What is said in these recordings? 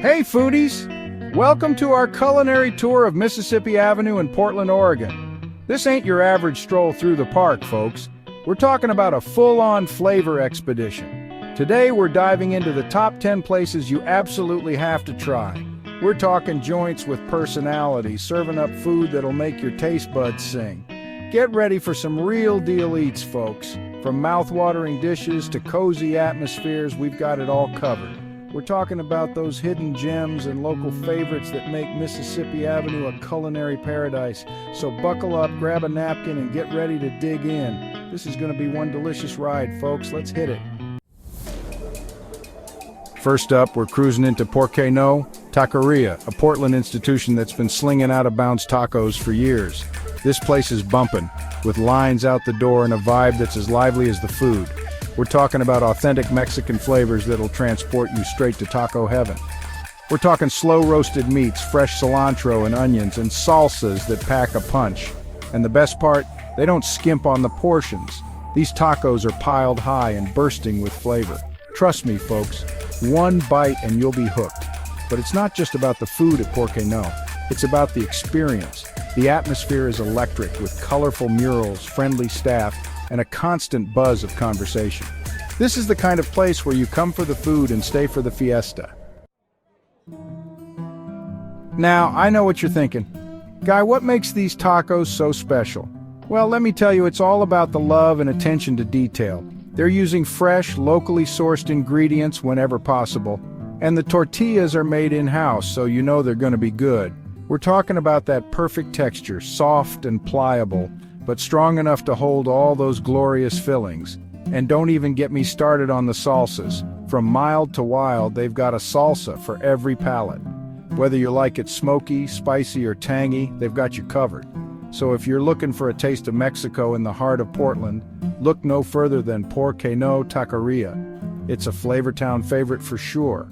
Hey foodies! Welcome to our culinary tour of Mississippi Avenue in Portland, Oregon. This ain't your average stroll through the park, folks. We're talking about a full-on flavor expedition. Today we're diving into the top 10 places you absolutely have to try. We're talking joints with personality, serving up food that'll make your taste buds sing. Get ready for some real deal eats, folks. From mouth-watering dishes to cozy atmospheres, we've got it all covered. We're talking about those hidden gems and local favorites that make Mississippi Avenue a culinary paradise. So buckle up, grab a napkin, and get ready to dig in. This is going to be one delicious ride, folks. Let's hit it. First up, we're cruising into Por Que No Taqueria, a Portland institution that's been slinging out-of-bounds tacos for years. This place is bumping, with lines out the door and a vibe that's as lively as the food. We're talking about authentic Mexican flavors that'll transport you straight to taco heaven. We're talking slow-roasted meats, fresh cilantro and onions, and salsas that pack a punch. And the best part, they don't skimp on the portions. These tacos are piled high and bursting with flavor. Trust me, folks, one bite and you'll be hooked. But it's not just about the food at Por Que No. It's about the experience. The atmosphere is electric, with colorful murals, friendly staff, and a constant buzz of conversation. This is the kind of place where you come for the food and stay for the fiesta. Now, I know what you're thinking. Guy, what makes these tacos so special? Well, let me tell you, it's all about the love and attention to detail. They're using fresh, locally sourced ingredients whenever possible, and the tortillas are made in-house, so you know they're going to be good. We're talking about that perfect texture, soft and pliable, but strong enough to hold all those glorious fillings. And don't even get me started on the salsas. From mild to wild, they've got a salsa for every palate. Whether you like it smoky, spicy, or tangy, they've got you covered. So if you're looking for a taste of Mexico in the heart of Portland, look no further than Por Que No Taqueria. It's a Flavortown favorite for sure.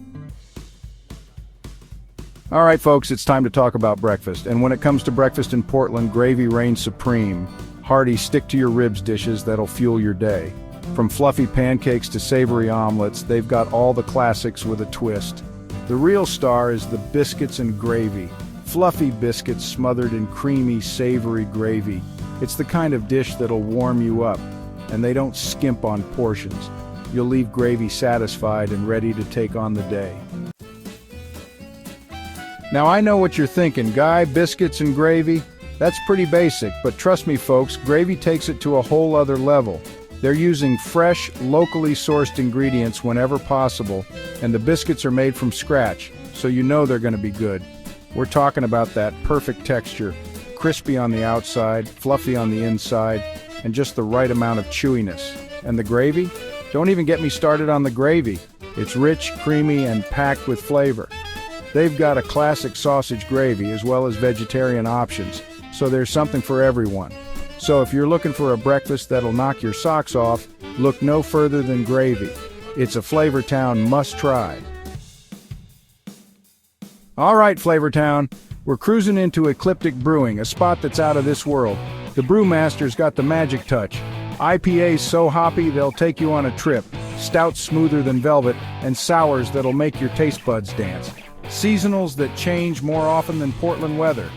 All right, folks, it's time to talk about breakfast. And when it comes to breakfast in Portland, gravy reigns supreme. Hearty, stick-to-your-ribs dishes that'll fuel your day. From fluffy pancakes to savory omelets, they've got all the classics with a twist. The real star is the biscuits and gravy. Fluffy biscuits smothered in creamy, savory gravy. It's the kind of dish that'll warm you up, and they don't skimp on portions. You'll leave gravy satisfied and ready to take on the day. Now I know what you're thinking, Guy, biscuits and gravy? That's pretty basic, but trust me folks, gravy takes it to a whole other level. They're using fresh, locally sourced ingredients whenever possible, and the biscuits are made from scratch, so you know they're going to be good. We're talking about that perfect texture, crispy on the outside, fluffy on the inside, and just the right amount of chewiness. And the gravy? Don't even get me started on the gravy. It's rich, creamy, and packed with flavor. They've got a classic sausage gravy as well as vegetarian options, so there's something for everyone. So if you're looking for a breakfast that'll knock your socks off, look no further than gravy. It's a Flavortown must-try. All right, Flavortown, we're cruising into Ecliptic Brewing, a spot that's out of this world. The brewmaster's got the magic touch. IPAs so hoppy they'll take you on a trip, stouts smoother than velvet, and sours that'll make your taste buds dance. Seasonals that change more often than Portland weather.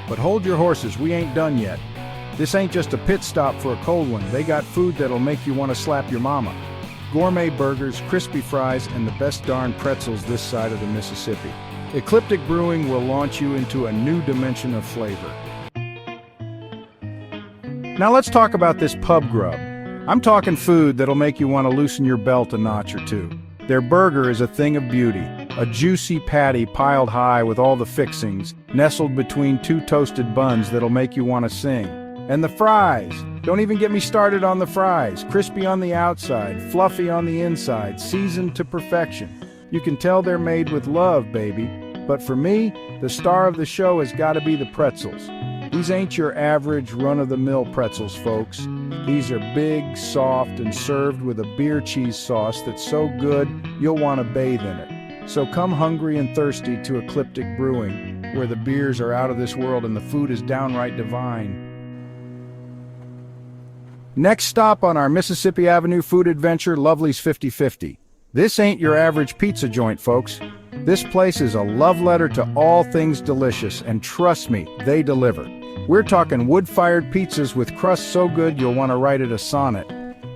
But hold your horses, we ain't done yet. This ain't just a pit stop for a cold one. They got food that'll make you want to slap your mama. Gourmet burgers, crispy fries, and the best darn pretzels this side of the Mississippi. Ecliptic Brewing will launch you into a new dimension of flavor. Now let's talk about this pub grub. I'm talking food that'll make you want to loosen your belt a notch or two. Their burger is a thing of beauty. A juicy patty piled high with all the fixings, nestled between two toasted buns that'll make you want to sing. And the fries! Don't even get me started on the fries. Crispy on the outside, fluffy on the inside, seasoned to perfection. You can tell they're made with love, baby. But for me, the star of the show has got to be the pretzels. These ain't your average run-of-the-mill pretzels, folks. These are big, soft, and served with a beer cheese sauce that's so good you'll want to bathe in it. So come hungry and thirsty to Ecliptic Brewing, where the beers are out of this world and the food is downright divine. Next stop on our Mississippi Avenue food adventure, Lovely's 50/50. This ain't your average pizza joint, folks. This place is a love letter to all things delicious, and trust me, they deliver. We're talking wood-fired pizzas with crust so good you'll want to write it a sonnet.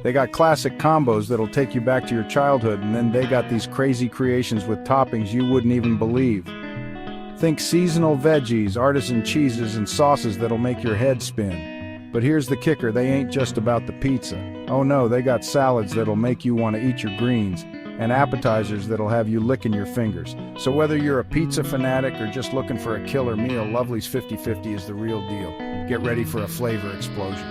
They got classic combos that'll take you back to your childhood, and then they got these crazy creations with toppings you wouldn't even believe. Think seasonal veggies, artisan cheeses, and sauces that'll make your head spin. But here's the kicker, they ain't just about the pizza. Oh no, they got salads that'll make you want to eat your greens, and appetizers that'll have you licking your fingers. So whether you're a pizza fanatic or just looking for a killer meal, Lovely's 50/50 is the real deal. Get ready for a flavor explosion.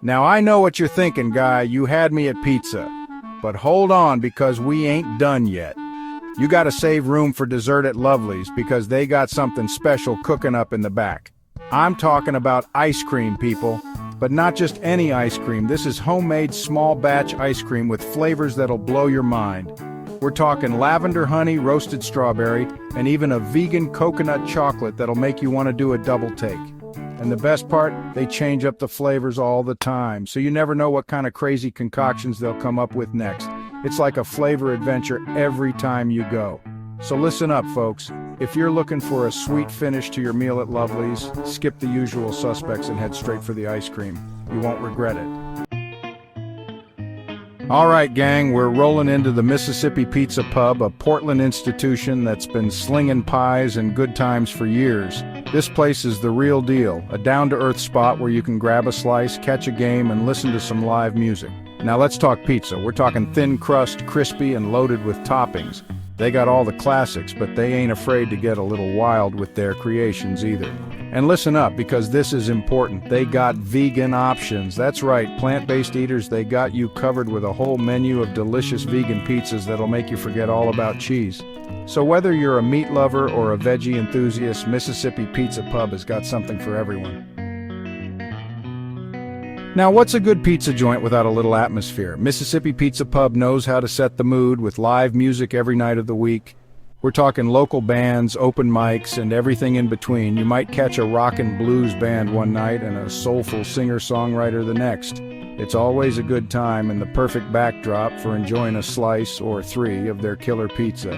Now I know what you're thinking, guy, you had me at pizza. But hold on, because we ain't done yet. You gotta save room for dessert at Lovely's because they got something special cooking up in the back. I'm talking about ice cream, people. But not just any ice cream, this is homemade small batch ice cream with flavors that'll blow your mind. We're talking lavender honey, roasted strawberry, and even a vegan coconut chocolate that'll make you want to do a double take. And the best part, they change up the flavors all the time, so you never know what kind of crazy concoctions they'll come up with next. It's like a flavor adventure every time you go. So listen up, folks. If you're looking for a sweet finish to your meal at Lovely's, skip the usual suspects and head straight for the ice cream. You won't regret it. All right, gang, we're rolling into the Mississippi Pizza Pub, a Portland institution that's been slinging pies and good times for years. This place is the real deal, a down-to-earth spot where you can grab a slice, catch a game, and listen to some live music. Now let's talk pizza. We're talking thin crust, crispy, and loaded with toppings. They got all the classics, but they ain't afraid to get a little wild with their creations either. And listen up, because this is important. They got vegan options. That's right, plant-based eaters, they got you covered with a whole menu of delicious vegan pizzas that'll make you forget all about cheese. So whether you're a meat lover or a veggie enthusiast, Mississippi Pizza Pub has got something for everyone. Now, what's a good pizza joint without a little atmosphere? Mississippi Pizza Pub knows how to set the mood with live music every night of the week. We're talking local bands, open mics, and everything in between. You might catch a rock and blues band one night and a soulful singer-songwriter the next. It's always a good time and the perfect backdrop for enjoying a slice or three of their killer pizza.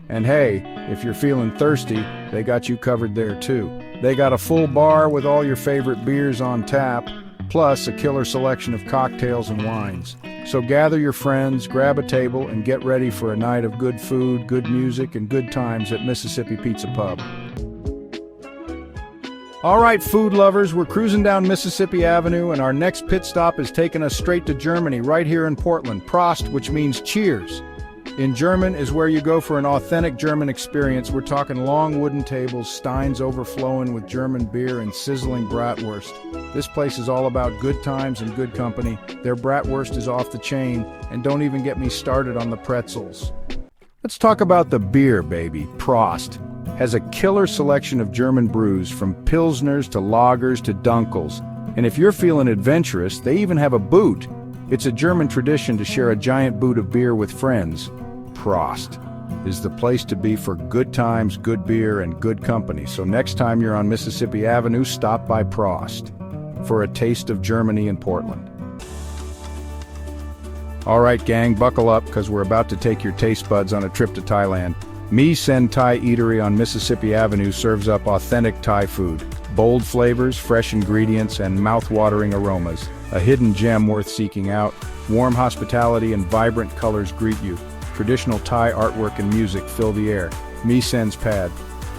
And hey, if you're feeling thirsty, they got you covered there too. They got a full bar with all your favorite beers on tap, plus a killer selection of cocktails and wines. So gather your friends, grab a table, and get ready for a night of good food, good music, and good times at Mississippi Pizza Pub. All right, food lovers, we're cruising down Mississippi Avenue, and our next pit stop is taking us straight to Germany, right here in Portland. Prost, which means cheers. In German is where you go for an authentic German experience. We're talking long wooden tables, steins overflowing with German beer, and sizzling bratwurst. This place is all about good times and good company. Their bratwurst is off the chain, and don't even get me started on the pretzels. Let's talk about the beer, baby. Prost has a killer selection of German brews, from pilsners to lagers to dunkels. And if you're feeling adventurous, they even have a boot. It's a German tradition to share a giant boot of beer with friends. Prost is the place to be for good times, good beer, and good company. So next time you're on Mississippi Avenue, stop by Prost for a taste of Germany in Portland. All right, gang, buckle up, because we're about to take your taste buds on a trip to Thailand. Mi Sen Thai Eatery on Mississippi Avenue serves up authentic Thai food. Bold flavors, fresh ingredients, and mouth-watering aromas. A hidden gem worth seeking out. Warm hospitality and vibrant colors greet you. Traditional Thai artwork and music fill the air. Mi Sen's Pad.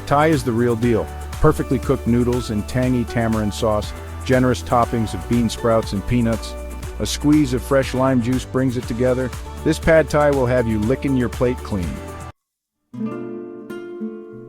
Thai is the real deal. Perfectly cooked noodles in tangy tamarind sauce, generous toppings of bean sprouts and peanuts. A squeeze of fresh lime juice brings it together. This Pad Thai will have you licking your plate clean.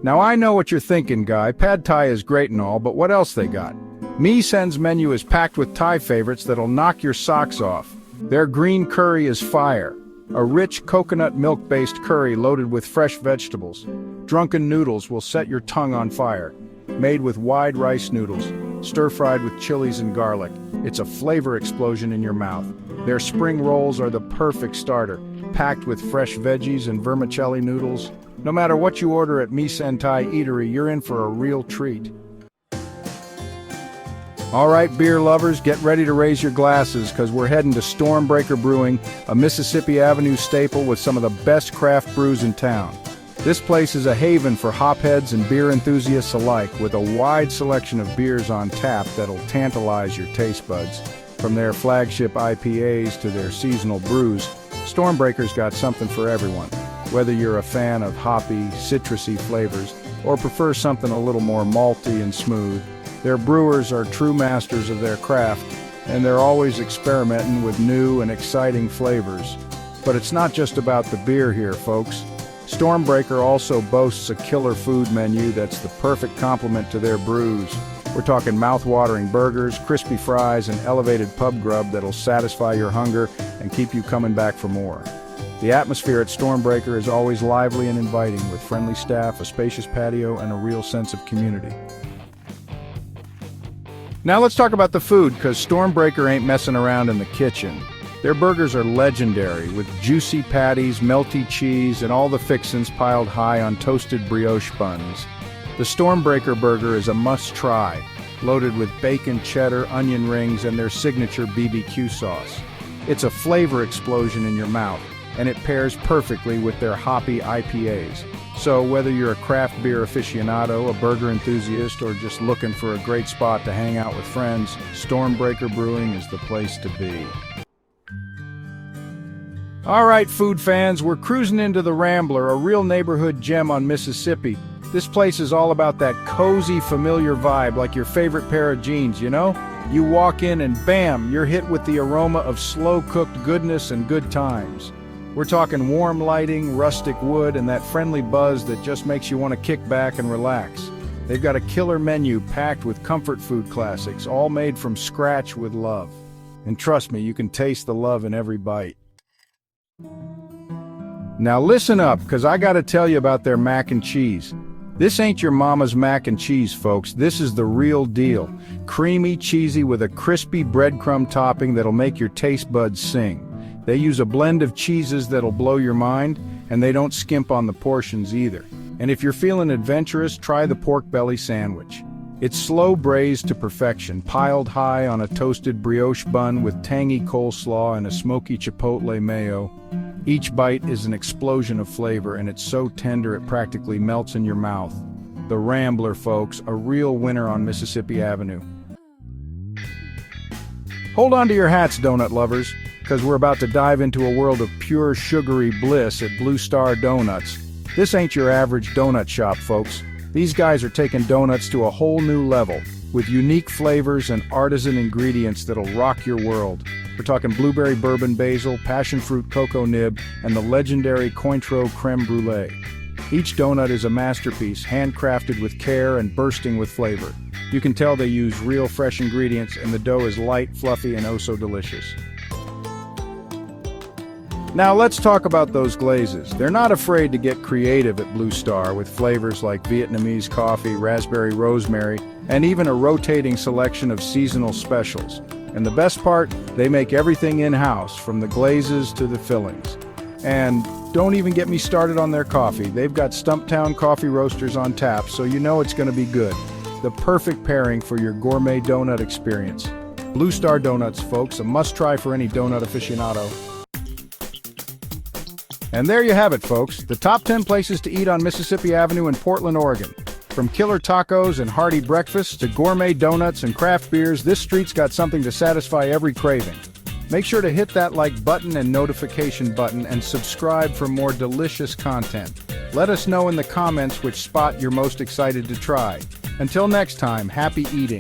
Now I know what you're thinking, guy. Pad Thai is great and all, but what else they got? Mi Sen's menu is packed with Thai favorites that'll knock your socks off. Their green curry is fire. A rich coconut milk-based curry loaded with fresh vegetables. Drunken noodles will set your tongue on fire. Made with wide rice noodles, stir-fried with chilies and garlic. It's a flavor explosion in your mouth. Their spring rolls are the perfect starter, packed with fresh veggies and vermicelli noodles. No matter what you order at Mi Sen Thai Eatery, you're in for a real treat. All right, beer lovers, get ready to raise your glasses because we're heading to Stormbreaker Brewing, a Mississippi Avenue staple with some of the best craft brews in town. This place is a haven for hopheads and beer enthusiasts alike, with a wide selection of beers on tap that'll tantalize your taste buds. From their flagship IPAs to their seasonal brews, Stormbreaker's got something for everyone. Whether you're a fan of hoppy, citrusy flavors or prefer something a little more malty and smooth, their brewers are true masters of their craft, and they're always experimenting with new and exciting flavors. But it's not just about the beer here, folks. Stormbreaker also boasts a killer food menu that's the perfect complement to their brews. We're talking mouth-watering burgers, crispy fries, and elevated pub grub that'll satisfy your hunger and keep you coming back for more. The atmosphere at Stormbreaker is always lively and inviting, with friendly staff, a spacious patio, and a real sense of community. Now let's talk about the food, because Stormbreaker ain't messing around in the kitchen. Their burgers are legendary, with juicy patties, melty cheese, and all the fixins piled high on toasted brioche buns. The Stormbreaker burger is a must-try, loaded with bacon, cheddar, onion rings, and their signature BBQ sauce. It's a flavor explosion in your mouth, and it pairs perfectly with their hoppy IPAs. So whether you're a craft beer aficionado, a burger enthusiast, or just looking for a great spot to hang out with friends, Stormbreaker Brewing is the place to be. All right, food fans, we're cruising into the Rambler, a real neighborhood gem on Mississippi. This place is all about that cozy, familiar vibe, like your favorite pair of jeans, you know? You walk in and bam, you're hit with the aroma of slow-cooked goodness and good times. We're talking warm lighting, rustic wood, and that friendly buzz that just makes you want to kick back and relax. They've got a killer menu packed with comfort food classics, all made from scratch with love. And trust me, you can taste the love in every bite. Now listen up, because I gotta tell you about their mac and cheese. This ain't your mama's mac and cheese, folks. This is the real deal. Creamy, cheesy, with a crispy breadcrumb topping that'll make your taste buds sing. They use a blend of cheeses that'll blow your mind, and they don't skimp on the portions either. And if you're feeling adventurous, try the pork belly sandwich. It's slow braised to perfection, piled high on a toasted brioche bun with tangy coleslaw and a smoky chipotle mayo. Each bite is an explosion of flavor, and it's so tender it practically melts in your mouth. The Rambler, folks, a real winner on Mississippi Avenue. Hold on to your hats, donut lovers, because we're about to dive into a world of pure sugary bliss at Blue Star Donuts. This ain't your average donut shop, folks. These guys are taking donuts to a whole new level, with unique flavors and artisan ingredients that'll rock your world. We're talking blueberry bourbon basil, passion fruit cocoa nib, and the legendary Cointreau creme brulee. Each donut is a masterpiece, handcrafted with care and bursting with flavor. You can tell they use real fresh ingredients, and the dough is light, fluffy, and oh so delicious. Now let's talk about those glazes. They're not afraid to get creative at Blue Star with flavors like Vietnamese coffee, raspberry rosemary, and even a rotating selection of seasonal specials. And the best part, they make everything in-house, from the glazes to the fillings. And don't even get me started on their coffee. They've got Stumptown coffee roasters on tap, so you know it's going to be good. The perfect pairing for your gourmet donut experience. Blue Star Donuts, folks, a must-try for any donut aficionado. And there you have it, folks, the top 10 places to eat on Mississippi Avenue in Portland, Oregon. From killer tacos and hearty breakfasts to gourmet donuts and craft beers, this street's got something to satisfy every craving. Make sure to hit that like button and notification button and subscribe for more delicious content. Let us know in the comments which spot you're most excited to try. Until next time, happy eating.